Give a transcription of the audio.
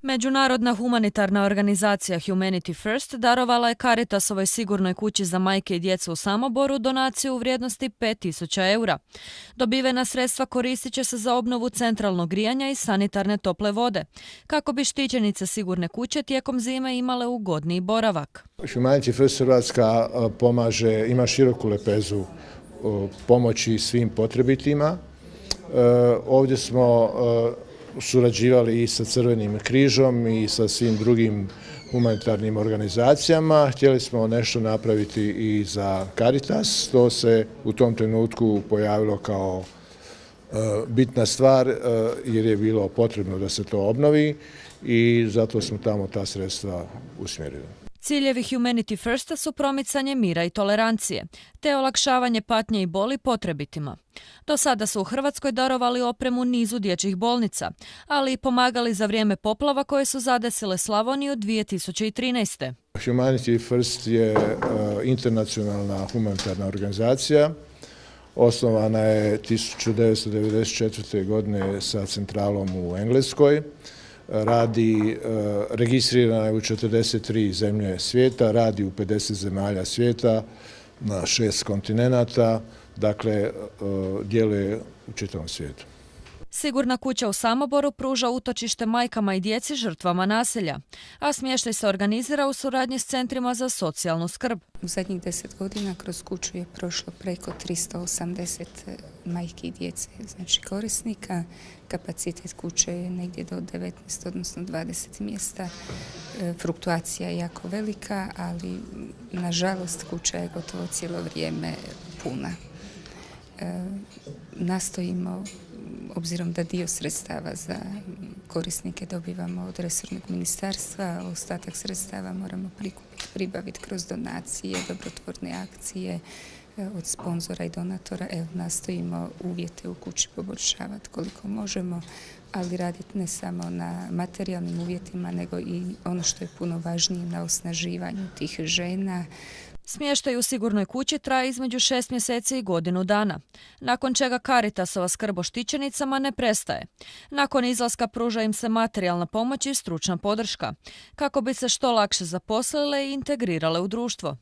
Međunarodna humanitarna organizacija Humanity First darovala je Caritasovoj sigurnoj kući za majke i djecu u Samoboru donaciju u vrijednosti 5.000 eura. Dobivena sredstva koristit će se za obnovu centralnog grijanja i sanitarne tople vode, kako bi štićenice sigurne kuće tijekom zime imale ugodniji boravak. Humanity First Hrvatska pomaže, ima široku lepezu pomoći svim potrebitima. Ovdje smo surađivali i sa Crvenim križom i sa svim drugim humanitarnim organizacijama. Htjeli smo nešto napraviti i za Caritas. To se u tom trenutku pojavilo kao bitna stvar jer je bilo potrebno da se to obnovi i zato smo tamo ta sredstva usmjerili. Ciljevi Humanity Firsta su promicanje mira i tolerancije, te olakšavanje patnje i boli potrebitima. Do sada su u Hrvatskoj darovali opremu nizu dječjih bolnica, ali i pomagali za vrijeme poplava koje su zadesile Slavoniju 2013. Humanity First je internacionalna humanitarna organizacija. Osnovana je 1994. godine sa centralom u Engleskoj. Registrirana je u 43 zemlje svijeta, radi u 50 zemalja svijeta, na 6 kontinenata, dakle djeluje u čitavom svijetu. Sigurna kuća u Samoboru pruža utočište majkama i djeci žrtvama nasilja, a smještaj se organizira u suradnji s centrima za socijalnu skrb. U zadnjih 10 godina kroz kuću je prošlo preko 380 majki i djece, znači korisnika. Kapacitet kuće je negdje do 19, odnosno 20 mjesta. Fluktuacija je jako velika, ali nažalost kuća je gotovo cijelo vrijeme puna. Nastojimo, obzirom da dio sredstava za korisnike dobivamo od resornog ministarstva, ostatak sredstava moramo pribaviti kroz donacije, dobrotvorne akcije od sponzora i donatora. Nastojimo uvjete u kući poboljšavati koliko možemo, ali raditi ne samo na materijalnim uvjetima, nego i ono što je puno važnije, na osnaživanju tih žena. Smještaj u sigurnoj kući traje između 6 mjeseci i godinu dana, nakon čega Caritasova skrb o štićenicama ne prestaje. Nakon izlaska pruža im se materijalna pomoć i stručna podrška, kako bi se što lakše zaposlile i integrirale u društvo.